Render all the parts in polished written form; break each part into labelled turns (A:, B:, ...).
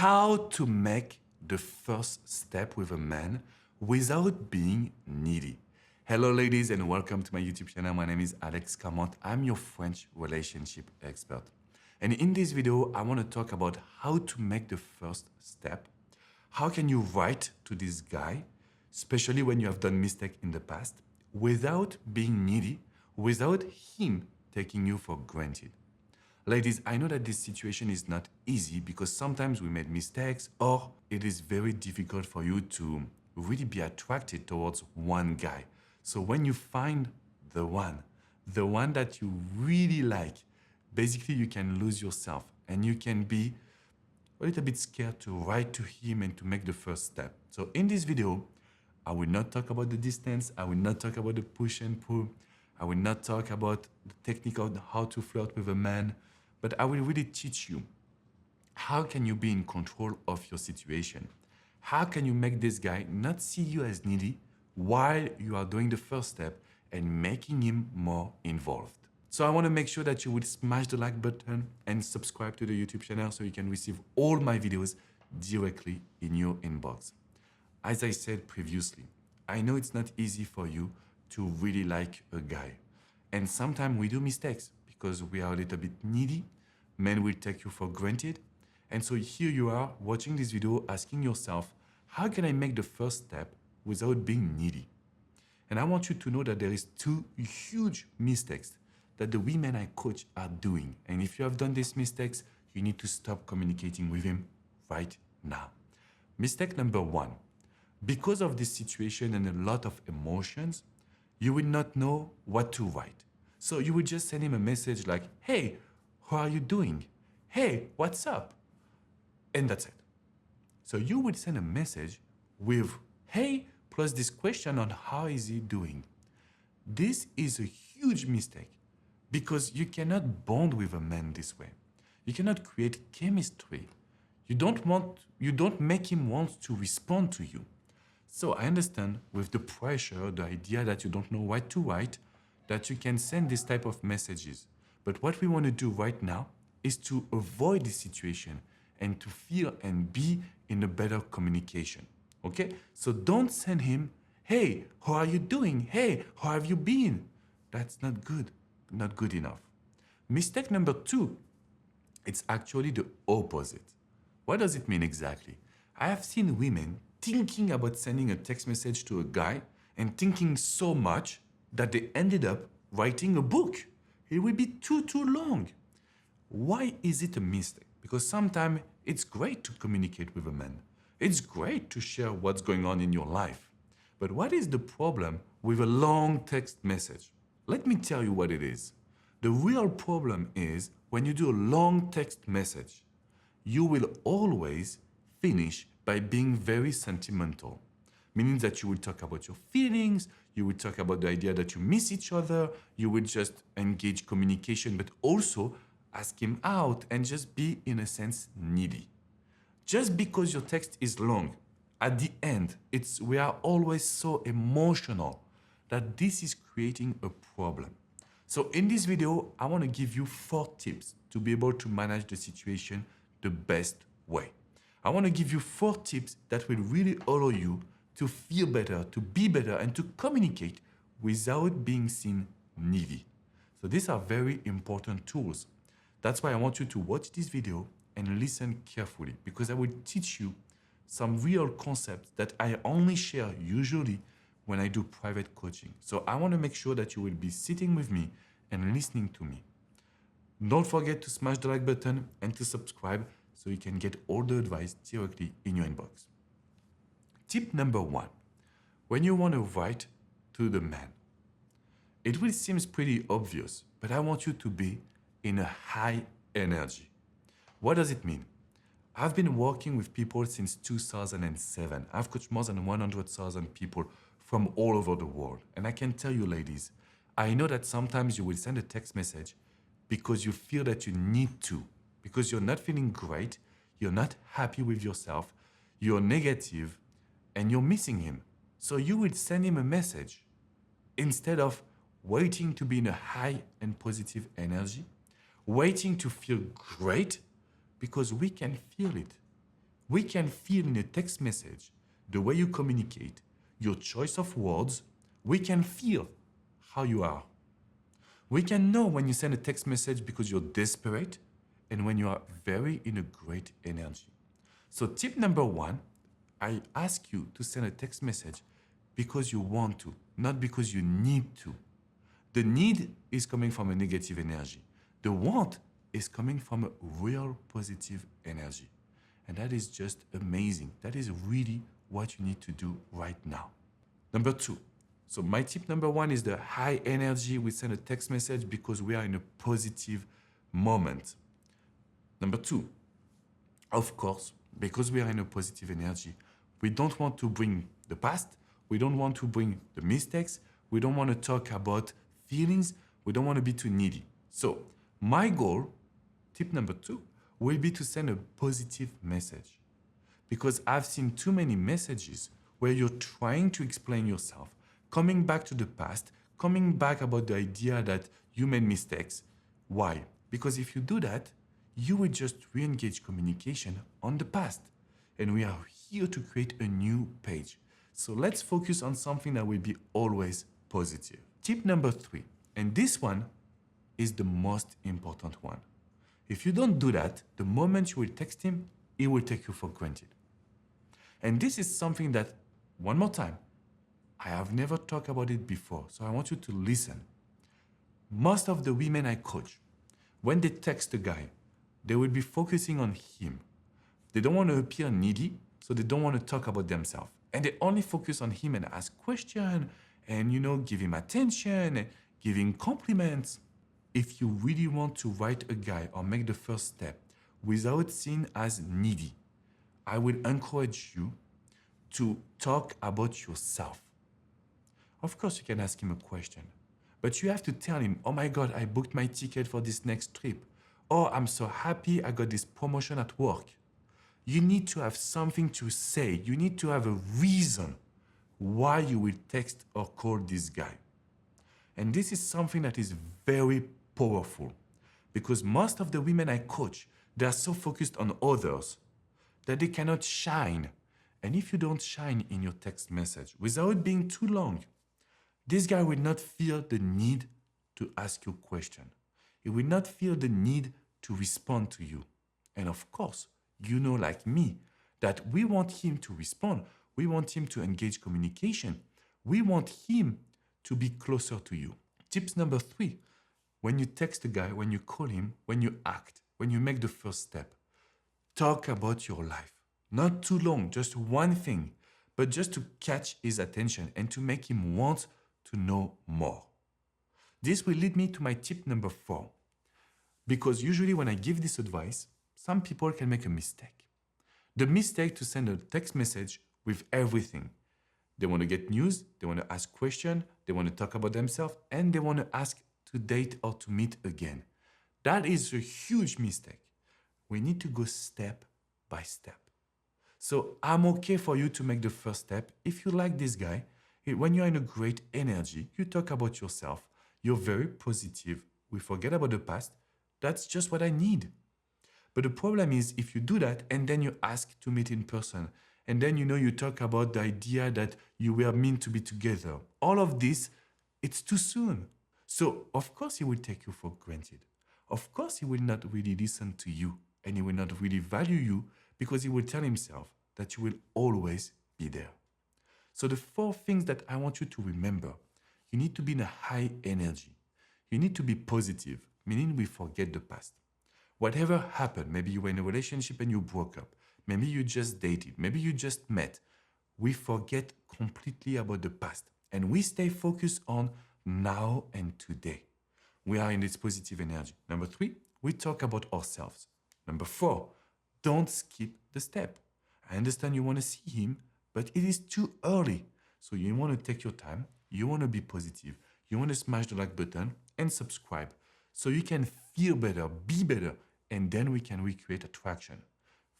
A: How to make the first step with a man without being needy. Hello ladies and welcome to my YouTube channel. My name is Alex Cormont. I'm your French relationship expert. And in this video, I want to talk about how to make the first step. How can you write to this guy, especially when you have done mistake in the past, without being needy, without him taking you for granted. Ladies, I know that this situation is not easy because sometimes we made mistakes or it is very difficult for you to really be attracted towards one guy. So when you find the one that you really like, basically you can lose yourself and you can be a little bit scared to write to him and to make the first step. So in this video, I will not talk about the distance. I will not talk about the push and pull. I will not talk about the technique of how to flirt with a man. But I will really teach you how can you be in control of your situation. How can you make this guy not see you as needy while you are doing the first step and making him more involved. So I want to make sure that you will smash the like button and subscribe to the YouTube channel so you can receive all my videos directly in your inbox. As I said previously, I know it's not easy for you to really like a guy. And sometimes we do mistakes because we are a little bit needy. Men will take you for granted. And so here you are watching this video asking yourself, how can I make the first step without being needy? And I want you to know that there is two huge mistakes that the women I coach are doing. And if you have done these mistakes, you need to stop communicating with him right now. Mistake number one, because of this situation and a lot of emotions, you will not know what to write. So you will just send him a message like, hey, how are you doing? Hey, what's up? And that's it. So you will send a message with, hey, plus this question on how is he doing. This is a huge mistake because you cannot bond with a man this way. You cannot create chemistry. You don't make him want to respond to you. So I understand with the pressure, the idea that you don't know what to write, that you can send this type of messages. But what we want to do right now is to avoid this situation and to feel and be in a better communication, okay? So don't send him, hey, how are you doing? Hey, how have you been? That's not good enough. Mistake number two, it's actually the opposite. What does it mean exactly? I have seen women thinking about sending a text message to a guy and thinking so much that they ended up writing a book. It will be too long. Why is it a mistake? Because sometimes it's great to communicate with a man. It's great to share what's going on in your life. But what is the problem with a long text message? Let me tell you what it is. The real problem is when you do a long text message, you will always finish by being very sentimental. Meaning that you will talk about your feelings, you will talk about the idea that you miss each other, you will just engage communication, but also ask him out and just be, in a sense, needy. Just because your text is long, at the end, we are always so emotional that this is creating a problem. So in this video, I want to give you 4 tips to be able to manage the situation the best way. I want to give you 4 tips that will really allow you to feel better, to be better, and to communicate without being seen needy. So these are very important tools. That's why I want you to watch this video and listen carefully because I will teach you some real concepts that I only share usually when I do private coaching. So I want to make sure that you will be sitting with me and listening to me. Don't forget to smash the like button and to subscribe so you can get all the advice directly in your inbox. Tip number 1, when you want to write to the man, it will seem pretty obvious, but I want you to be in a high energy. What does it mean? I've been working with people since 2007. I've coached more than 100,000 people from all over the world. And I can tell you, ladies, I know that sometimes you will send a text message because you feel that you need to, because you're not feeling great, you're not happy with yourself, you're negative, and you're missing him. So you will send him a message instead of waiting to be in a high and positive energy, waiting to feel great, because we can feel it. We can feel in a text message the way you communicate, your choice of words. We can feel how you are. We can know when you send a text message because you're desperate and when you are very in a great energy. So tip number 1, I ask you to send a text message because you want to, not because you need to. The need is coming from a negative energy. The want is coming from a real positive energy. And that is just amazing. That is really what you need to do right now. Number 2. So my tip number 1 is the high energy. We send a text message because we are in a positive moment. Number 2, of course, because we are in a positive energy, we don't want to bring the past. We don't want to bring the mistakes. We don't want to talk about feelings. We don't want to be too needy. So my goal, tip number 2, will be to send a positive message. Because I've seen too many messages where you're trying to explain yourself, coming back to the past, coming back about the idea that you made mistakes. Why? Because if you do that, you will just re-engage communication on the past. And we are here to create a new page. So let's focus on something that will be always positive. Tip number 3, and this one is the most important one. If you don't do that, the moment you will text him, he will take you for granted. And this is something that, one more time, I have never talked about it before, so I want you to listen. Most of the women I coach, when they text a guy, they will be focusing on him. They don't want to appear needy, so they don't want to talk about themselves. And they only focus on him and ask questions and, give him attention and give him compliments. If you really want to write a guy or make the first step without seen as needy, I will encourage you to talk about yourself. Of course, you can ask him a question, but you have to tell him, oh my God, I booked my ticket for this next trip. Oh, I'm so happy I got this promotion at work. You need to have something to say. You need to have a reason why you will text or call this guy. And this is something that is very powerful because most of the women I coach, they are so focused on others that they cannot shine. And if you don't shine in your text message without being too long, this guy will not feel the need to ask you a question. He will not feel the need to respond to you. And of course, like me, that we want him to respond. We want him to engage communication. We want him to be closer to you. Tips number 3, when you text a guy, when you call him, when you act, when you make the first step, talk about your life. Not too long, just one thing, but just to catch his attention and to make him want to know more. This will lead me to my tip number 4. Because usually when I give this advice, some people can make a mistake. The mistake to send a text message with everything. They want to get news, they want to ask questions, they want to talk about themselves, and they want to ask to date or to meet again. That is a huge mistake. We need to go step by step. So I'm okay for you to make the first step. If you like this guy, when you're in a great energy, you talk about yourself, you're very positive, we forget about the past, that's just what I need. But the problem is if you do that and then you ask to meet in person, and then you talk about the idea that you were meant to be together. All of this, it's too soon. So of course he will take you for granted. Of course he will not really listen to you and he will not really value you because he will tell himself that you will always be there. So the 4 things that I want you to remember, you need to be in a high energy. You need to be positive, meaning we forget the past. Whatever happened, maybe you were in a relationship and you broke up. Maybe you just dated. Maybe you just met. We forget completely about the past and we stay focused on now and today. We are in this positive energy. Number 3, we talk about ourselves. Number 4, don't skip the step. I understand you want to see him, but it is too early. So you want to take your time. You want to be positive. You want to smash the like button and subscribe so you can feel better, be better, and then we can recreate attraction.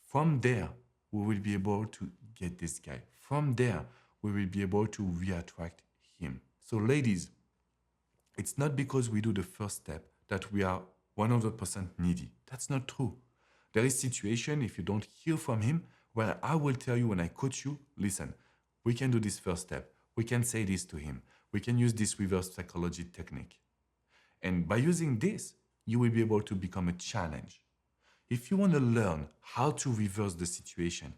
A: From there, we will be able to get this guy. From there, we will be able to re-attract him. So ladies, it's not because we do the first step that we are 100% needy. That's not true. There is situation, if you don't hear from him, Well, I will tell you when I coach you, listen, we can do this first step. We can say this to him. We can use this reverse psychology technique. And by using this, you will be able to become a challenge. If you want to learn how to reverse the situation,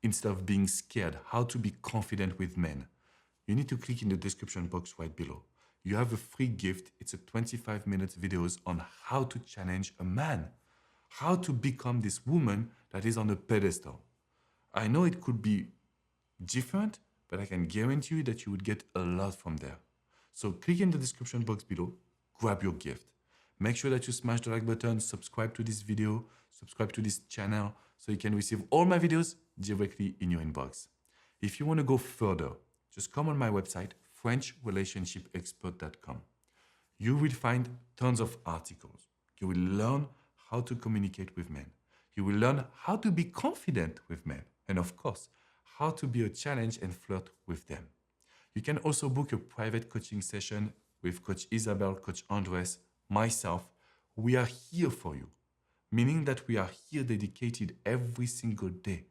A: instead of being scared, how to be confident with men, you need to click in the description box right below. You have a free gift. It's a 25-minute videos on how to challenge a man, how to become this woman that is on a pedestal. I know it could be different, but I can guarantee you that you would get a lot from there. So click in the description box below, grab your gift. Make sure that you smash the like button, subscribe to this video, subscribe to this channel so you can receive all my videos directly in your inbox. If you want to go further, just come on my website, FrenchRelationshipExpert.com. You will find tons of articles. You will learn how to communicate with men. You will learn how to be confident with men. And of course, how to be a challenge and flirt with them. You can also book a private coaching session with Coach Isabelle, Coach Andres, myself. We are here for you, meaning that we are here dedicated every single day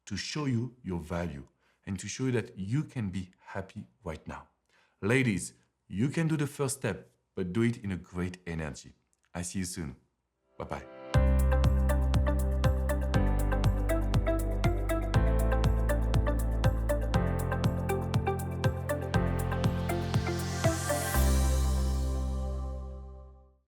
A: to show you your value and to show you that you can be happy right now. Ladies, you can do the first step, but do it in a great energy. I see you soon. Bye-bye.